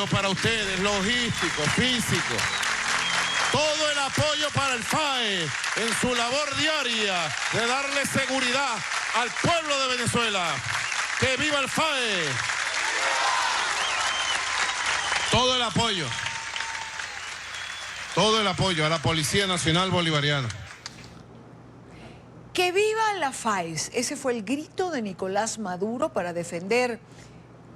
apoyo para ustedes, logístico, físico. Todo el apoyo para el FAE en su labor diaria de darle seguridad al pueblo de Venezuela. ¡Que viva el FAE! Todo el apoyo a la Policía Nacional Bolivariana. ¡Que viva la FAES! Ese fue el grito de Nicolás Maduro para defender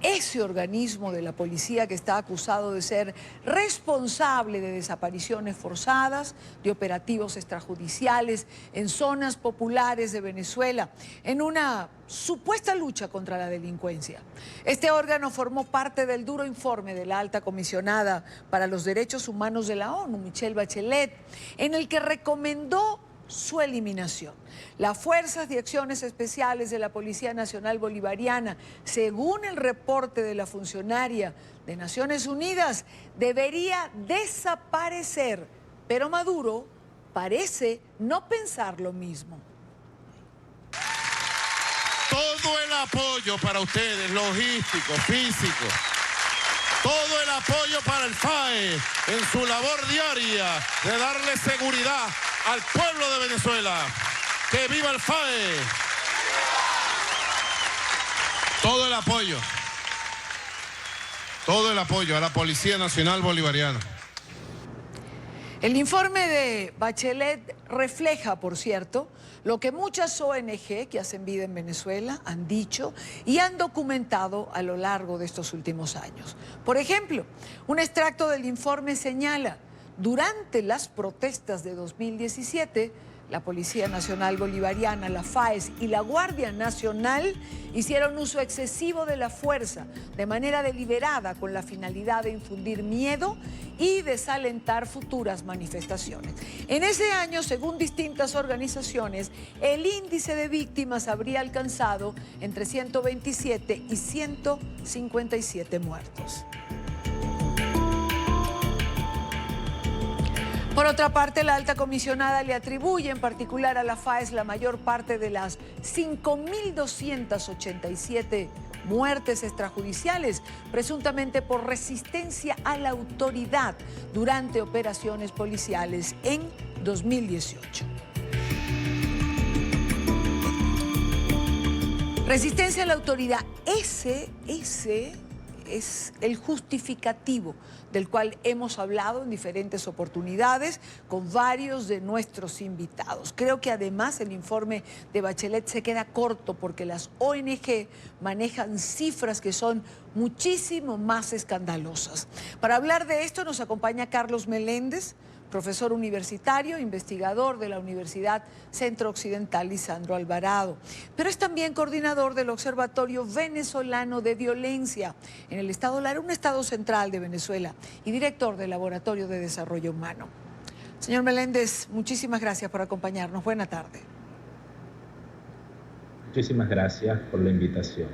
ese organismo de la policía que está acusado de ser responsable de desapariciones forzadas, de operativos extrajudiciales en zonas populares de Venezuela, en una supuesta lucha contra la delincuencia. Este órgano formó parte del duro informe de la alta comisionada para los derechos humanos de la ONU, Michelle Bachelet, en el que recomendó su eliminación. Las Fuerzas de Acciones Especiales de la Policía Nacional Bolivariana, según el reporte de la funcionaria de Naciones Unidas, debería desaparecer, pero Maduro parece no pensar lo mismo. Todo el apoyo para ustedes, logístico, físico. Todo el apoyo para el FAE en su labor diaria de darle seguridad al pueblo de Venezuela. ¡Que viva el FAE! Todo el apoyo a la Policía Nacional Bolivariana. El informe de Bachelet refleja, por cierto, lo que muchas ONG que hacen vida en Venezuela han dicho y han documentado a lo largo de estos últimos años. Por ejemplo, un extracto del informe señala: durante las protestas de 2017, la Policía Nacional Bolivariana, la FAES y la Guardia Nacional hicieron uso excesivo de la fuerza de manera deliberada con la finalidad de infundir miedo y desalentar futuras manifestaciones. En ese año, según distintas organizaciones, el índice de víctimas habría alcanzado entre 127 y 157 muertos. Por otra parte, la alta comisionada le atribuye en particular a la FAES la mayor parte de las 5.287 muertes extrajudiciales, presuntamente por resistencia a la autoridad durante operaciones policiales en 2018. Resistencia a la autoridad, ese es el justificativo del cual hemos hablado en diferentes oportunidades con varios de nuestros invitados. Creo que además el informe de Bachelet se queda corto porque las ONG manejan cifras que son muchísimo más escandalosas. Para hablar de esto nos acompaña Carlos Meléndez, profesor universitario, investigador de la Universidad Centro Occidental Lisandro Alvarado, pero es también coordinador del Observatorio Venezolano de Violencia en el estado Lara, un estado central de Venezuela, y director del Laboratorio de Desarrollo Humano. Señor Meléndez, muchísimas gracias por acompañarnos. Buena tarde. Muchísimas gracias por la invitación.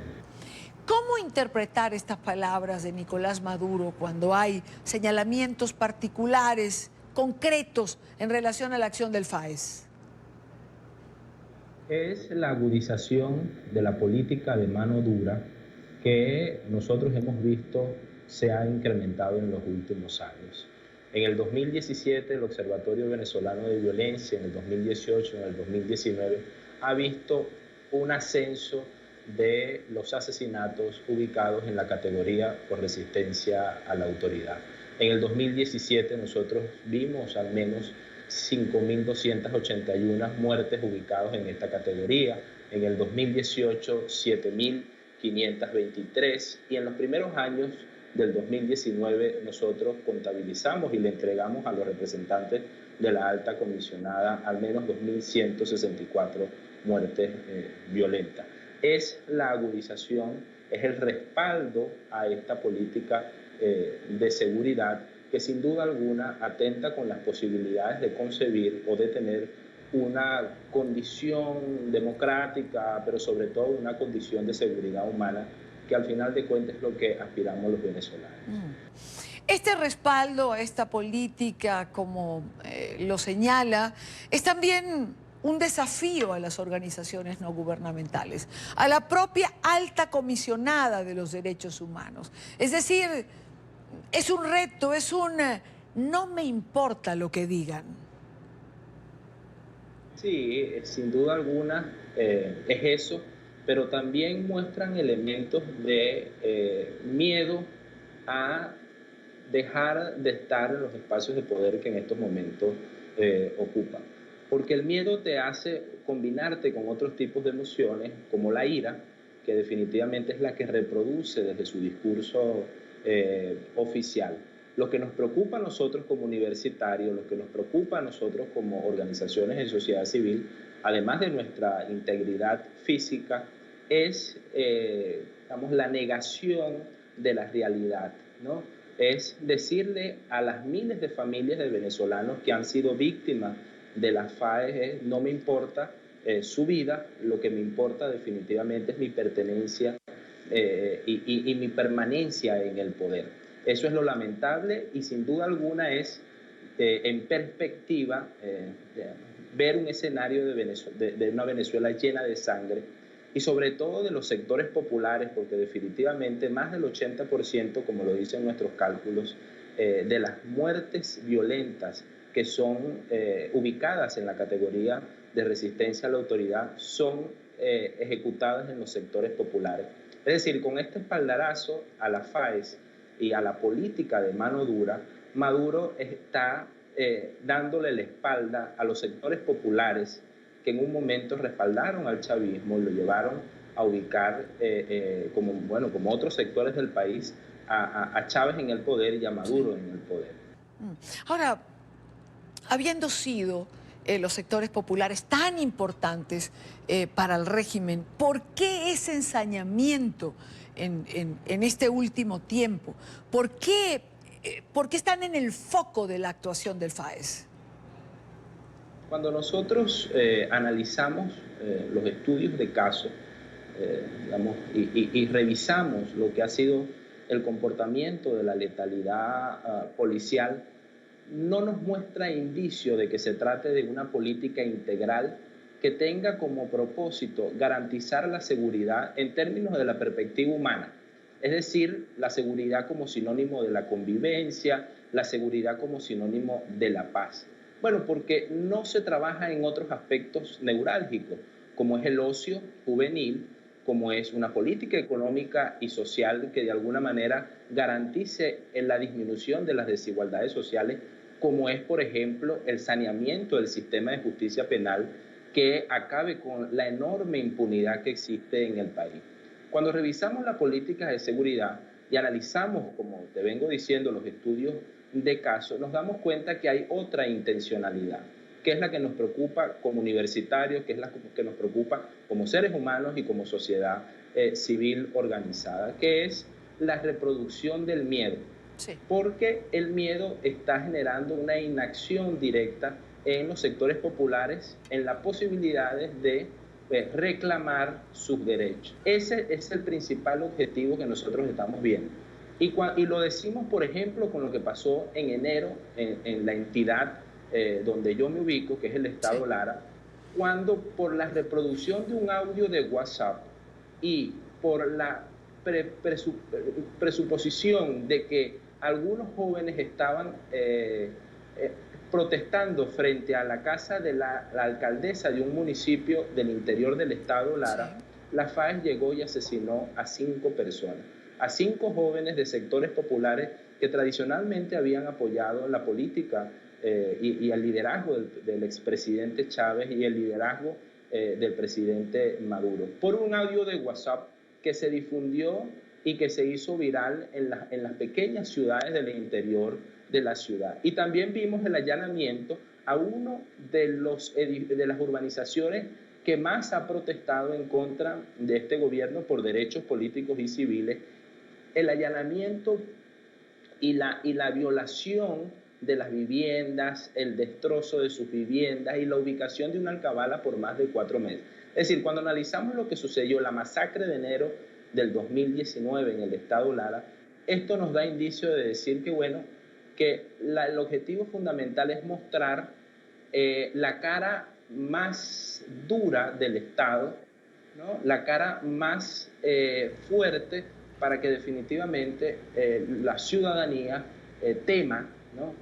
¿Cómo interpretar estas palabras de Nicolás Maduro cuando hay señalamientos particulares, concretos, en relación a la acción del FAES? Es la agudización de la política de mano dura que nosotros hemos visto se ha incrementado en los últimos años. En el 2017 el Observatorio Venezolano de Violencia, en el 2018, en el 2019, ha visto un ascenso de los asesinatos ubicados en la categoría por resistencia a la autoridad. En el 2017 nosotros vimos al menos 5.281 muertes ubicadas en esta categoría. En el 2018, 7.523. Y en los primeros años del 2019 nosotros contabilizamos y le entregamos a los representantes de la alta comisionada al menos 2.164 muertes violentas. Es la agudización, es el respaldo a esta política de seguridad que sin duda alguna atenta con las posibilidades de concebir o de tener una condición democrática, pero sobre todo una condición de seguridad humana, que al final de cuentas es lo que aspiramos los venezolanos. Este respaldo a esta política, como lo señala, es también un desafío a las organizaciones no gubernamentales, a la propia alta comisionada de los derechos humanos. Es decir, es un reto, es un no me importa lo que digan. Sí, sin duda alguna es eso, pero también muestran elementos de miedo a dejar de estar en los espacios de poder que en estos momentos ocupan. Porque el miedo te hace combinarte con otros tipos de emociones, como la ira, que definitivamente es la que reproduce desde su discurso oficial. Lo que nos preocupa a nosotros como universitarios, lo que nos preocupa a nosotros como organizaciones de sociedad civil, además de nuestra integridad física, es digamos, la negación de la realidad, ¿no? Es decirle a las miles de familias de venezolanos que han sido víctimas de las FAES, no me importa su vida, lo que me importa definitivamente es mi pertenencia y mi permanencia en el poder. Eso es lo lamentable y sin duda alguna es, en perspectiva, ver un escenario de una Venezuela llena de sangre y sobre todo de los sectores populares, porque definitivamente más del 80%, como lo dicen nuestros cálculos, de las muertes violentas que son ubicadas en la categoría de resistencia a la autoridad son ejecutadas en los sectores populares. Es decir, con este espaldarazo a la FAES y a la política de mano dura, Maduro está dándole la espalda a los sectores populares que en un momento respaldaron al chavismo y lo llevaron a ubicar, como otros sectores del país, a Chávez en el poder y a Maduro en el poder. Ahora, habiendo sido los sectores populares tan importantes para el régimen, ¿por qué ese ensañamiento en este último tiempo? ¿Por qué están en el foco de la actuación del FAES? Cuando nosotros analizamos los estudios de caso, digamos, y revisamos lo que ha sido el comportamiento de la letalidad policial, no nos muestra indicio de que se trate de una política integral que tenga como propósito garantizar la seguridad en términos de la perspectiva humana. Es decir, la seguridad como sinónimo de la convivencia, la seguridad como sinónimo de la paz. Bueno, porque no se trabaja en otros aspectos neurálgicos, como es el ocio juvenil, como es una política económica y social que de alguna manera garantice en la disminución de las desigualdades sociales, como es, por ejemplo, el saneamiento del sistema de justicia penal que acabe con la enorme impunidad que existe en el país. Cuando revisamos las políticas de seguridad y analizamos, como te vengo diciendo, los estudios de caso, nos damos cuenta que hay otra intencionalidad, que es la que nos preocupa como universitarios, que es la que nos preocupa como seres humanos y como sociedad civil organizada, que es la reproducción del miedo. Sí. Porque el miedo está generando una inacción directa en los sectores populares, en las posibilidades de reclamar sus derechos. Ese es el principal objetivo que nosotros estamos viendo. Y lo decimos, por ejemplo, con lo que pasó en enero en la entidad donde yo me ubico, que es el Estado Lara, cuando por la reproducción de un audio de WhatsApp y por la presuposición de que algunos jóvenes estaban protestando frente a la casa de la alcaldesa de un municipio del interior del Estado Lara, la FAES llegó y asesinó a 5 personas, a 5 jóvenes de sectores populares que tradicionalmente habían apoyado la política y el liderazgo del expresidente Chávez y el liderazgo del presidente Maduro, por un audio de WhatsApp que se difundió y que se hizo viral en las pequeñas ciudades del interior de la ciudad. Y también vimos el allanamiento a uno de las urbanizaciones que más ha protestado en contra de este gobierno por derechos políticos y civiles, el allanamiento y la violación de las viviendas, el destrozo de sus viviendas y la ubicación de una alcabala por más de 4 meses. Es decir, cuando analizamos lo que sucedió, la masacre de enero del 2019 en el Estado Lara, esto nos da indicio de decir que, bueno, que el objetivo fundamental es mostrar la cara más dura del Estado, ¿no? La cara más fuerte para que definitivamente la ciudadanía tema, ¿no?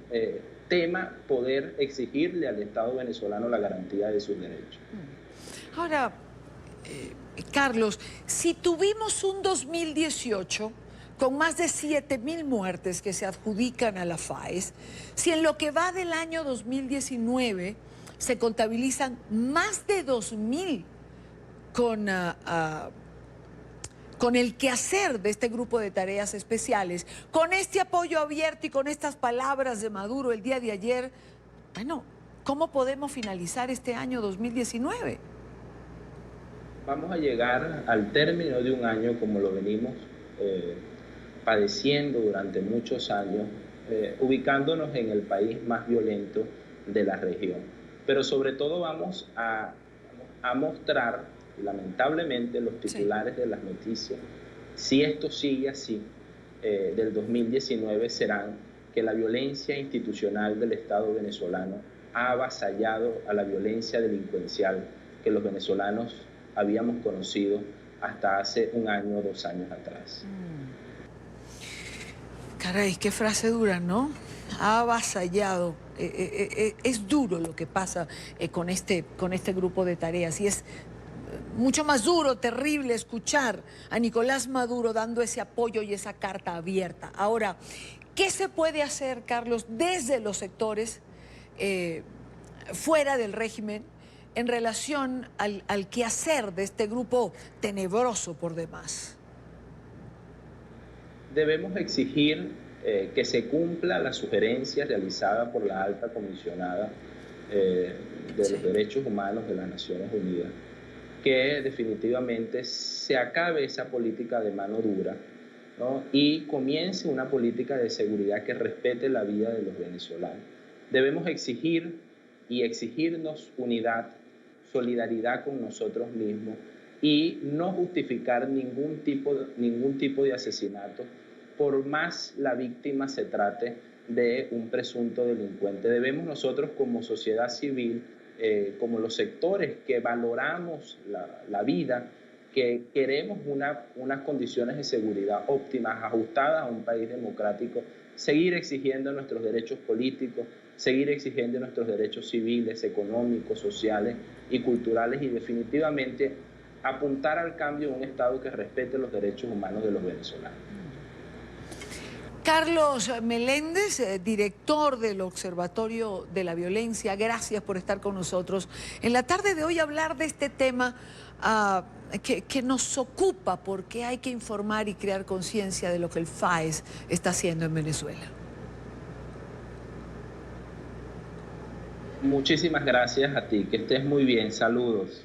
tema poder exigirle al Estado venezolano la garantía de sus derechos. Ahora, Carlos, si tuvimos un 2018 con más de 7.000 muertes que se adjudican a la FAES, si en lo que va del año 2019 se contabilizan más de 2.000 con el quehacer de este grupo de tareas especiales, con este apoyo abierto y con estas palabras de Maduro el día de ayer, bueno, ¿cómo podemos finalizar este año 2019? Vamos a llegar al término de un año como lo venimos padeciendo durante muchos años, ubicándonos en el país más violento de la región. Pero sobre todo vamos a mostrar, lamentablemente, los titulares de las noticias, si esto sigue así, del 2019 serán que la violencia institucional del Estado venezolano ha avasallado a la violencia delincuencial que los venezolanos habíamos conocido hasta hace un año o 2 años atrás. Caray, qué frase dura, ¿no? Ha avasallado. Es duro lo que pasa con este grupo de tareas y es mucho más duro, terrible escuchar a Nicolás Maduro dando ese apoyo y esa carta abierta. Ahora, ¿qué se puede hacer, Carlos, desde los sectores fuera del régimen en relación al quehacer de este grupo tenebroso por demás? Debemos exigir que se cumpla la sugerencia realizada por la alta comisionada de los Derechos Humanos de las Naciones Unidas, que definitivamente se acabe esa política de mano dura, ¿no? Y comience una política de seguridad que respete la vida de los venezolanos. Debemos exigir y exigirnos unidad, solidaridad con nosotros mismos y no justificar ningún tipo de asesinato, por más la víctima se trate de un presunto delincuente. Debemos nosotros como sociedad civil, como los sectores que valoramos la vida, que queremos unas condiciones de seguridad óptimas, ajustadas a un país democrático, seguir exigiendo nuestros derechos políticos, seguir exigiendo nuestros derechos civiles, económicos, sociales y culturales y definitivamente apuntar al cambio de un Estado que respete los derechos humanos de los venezolanos. Carlos Meléndez, director del Observatorio de la Violencia, gracias por estar con nosotros. En la tarde de hoy hablar de este tema que nos ocupa porque hay que informar y crear conciencia de lo que el FAES está haciendo en Venezuela. Muchísimas gracias a ti, que estés muy bien, saludos.